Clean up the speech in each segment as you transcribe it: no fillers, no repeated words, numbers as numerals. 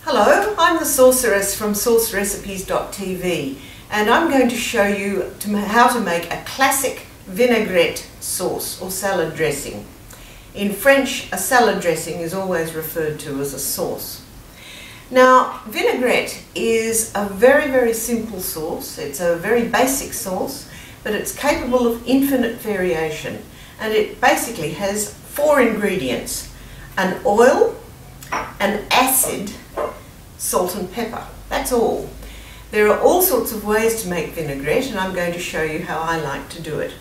Hello, I'm the Sorceress from saucerecipes.tv, and I'm going to show you how to make a classic vinaigrette sauce or salad dressing. In French, a salad dressing is always referred to as a sauce. Now, vinaigrette is a very simple sauce. It's a very basic sauce, but it's capable of infinite variation, and it basically has 4 ingredients: an oil, an acid, salt and pepper. That's all. There are all sorts of ways to make vinaigrette, and I'm going to show you how I like to do it.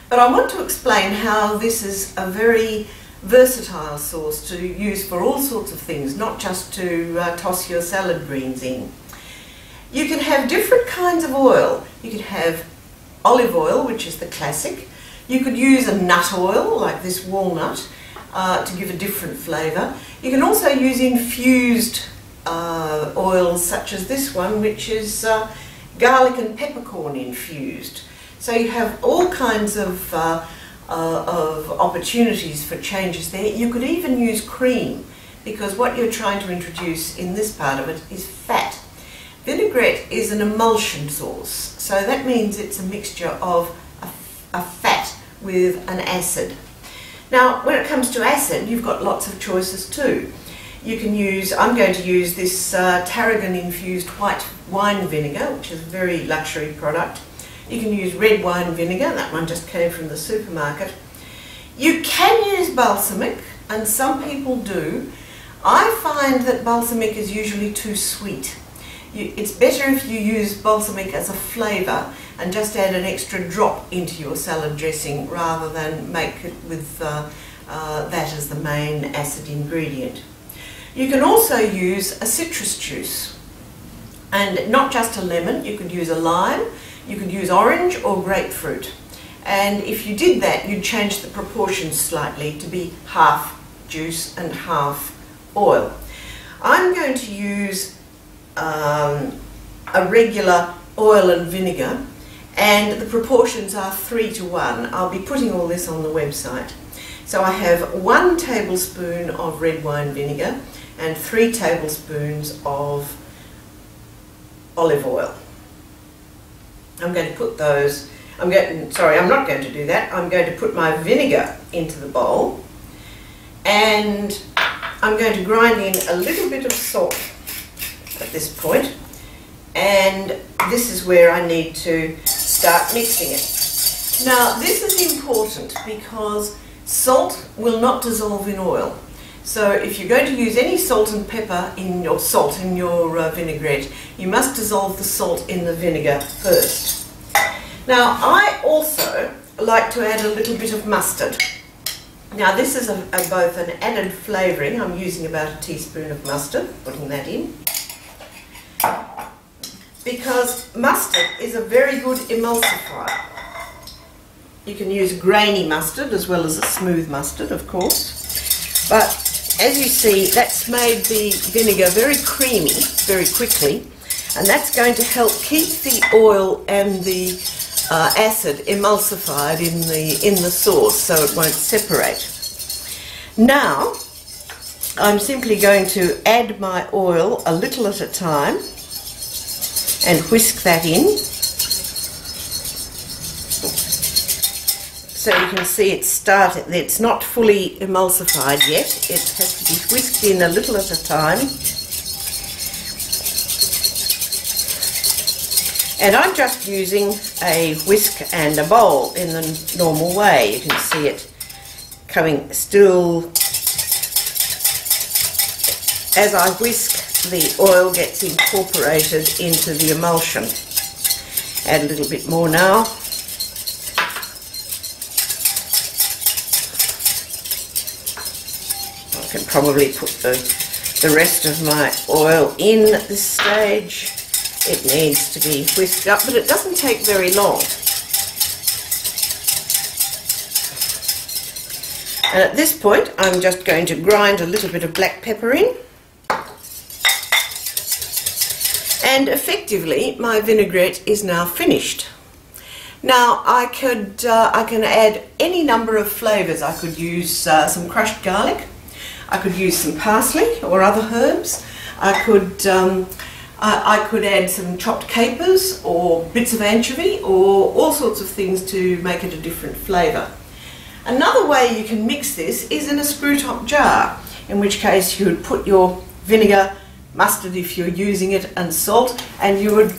But I want to explain how this is a very versatile sauce to use for all sorts of things, not just to toss your salad greens in. You can have different kinds of oil. You could have olive oil, which is the classic. You could use a nut oil, like this walnut, to give a different flavour. You can also use infused oils such as this one, which is garlic and peppercorn infused. So you have all kinds of opportunities for changes there. You could even use cream, because what you're trying to introduce in this part of it is fat. Vinaigrette is an emulsion sauce, so that means it's a mixture of a fat with an acid. Now, when it comes to acid, you've got lots of choices too. You can use, I'm going to use this tarragon infused white wine vinegar, which is a very luxury product. You can use red wine vinegar, that one just came from the supermarket. You can use balsamic, and some people do. I find that balsamic is usually too sweet. It's better if you use balsamic as a flavour and just add an extra drop into your salad dressing rather than make it with that as the main acid ingredient. You can also use a citrus juice, and not just a lemon. You could use a lime, you could use orange or grapefruit, and if you did that, you'd change the proportions slightly to be half juice and half oil. I'm going to use a regular oil and vinegar, and the proportions are 3 to 1. I'll be putting all this on the website. So I have 1 tablespoon of red wine vinegar and 3 tablespoons of olive oil. I'm going to put those, I'm not going to do that. I'm going to put my vinegar into the bowl, and I'm going to grind in a little bit of salt at this point, and this is where I need to start mixing it. Now, this is important because salt will not dissolve in oil. So if you're going to use any salt and pepper in your vinaigrette, you must dissolve the salt in the vinegar first. Now, I also like to add a little bit of mustard. Now, this is both an added flavouring. I'm using about a teaspoon of mustard, putting that in, because mustard is a very good emulsifier. You can use grainy mustard as well as a smooth mustard, of course, but as you see, that's made the vinegar very creamy very quickly, and that's going to help keep the oil and the acid emulsified in the sauce, so it won't separate. Now, I'm simply going to add my oil a little at a time and whisk that in. So you can see it's not fully emulsified yet. It has to be whisked in a little at a time. And I'm just using a whisk and a bowl in the normal way. You can see it coming still. As I whisk, the oil gets incorporated into the emulsion. Add a little bit more now. I can probably put the rest of my oil in at this stage. It needs to be whisked up, but it doesn't take very long. And at this point, I'm just going to grind a little bit of black pepper in. And effectively, my vinaigrette is now finished. Now, I can add any number of flavours. I could use some crushed garlic. I could use some parsley or other herbs. I could add some chopped capers or bits of anchovy or all sorts of things to make it a different flavour. Another way you can mix this is in a screw top jar, in which case you would put your vinegar, mustard if you're using it, and salt, and you would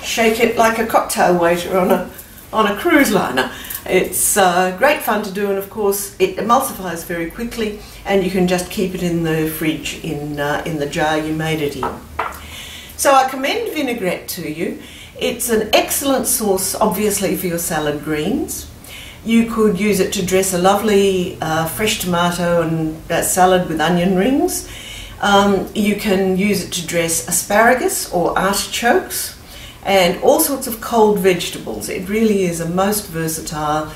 shake it like a cocktail waiter on a cruise liner. It's great fun to do, and of course it emulsifies very quickly, and you can just keep it in the fridge in the jar you made it in. So I commend vinaigrette to you. It's an excellent sauce, obviously, for your salad greens. You could use it to dress a lovely fresh tomato and salad with onion rings. You can use it to dress asparagus or artichokes and all sorts of cold vegetables. It really is a most versatile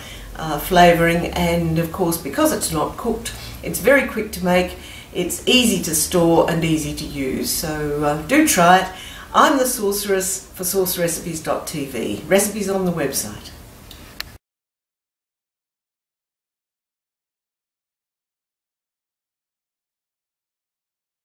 flavouring, and of course, because it's not cooked, it's very quick to make, it's easy to store and easy to use. So do try it. I'm the Sorceress for saucerecipes.tv. Recipes on the website.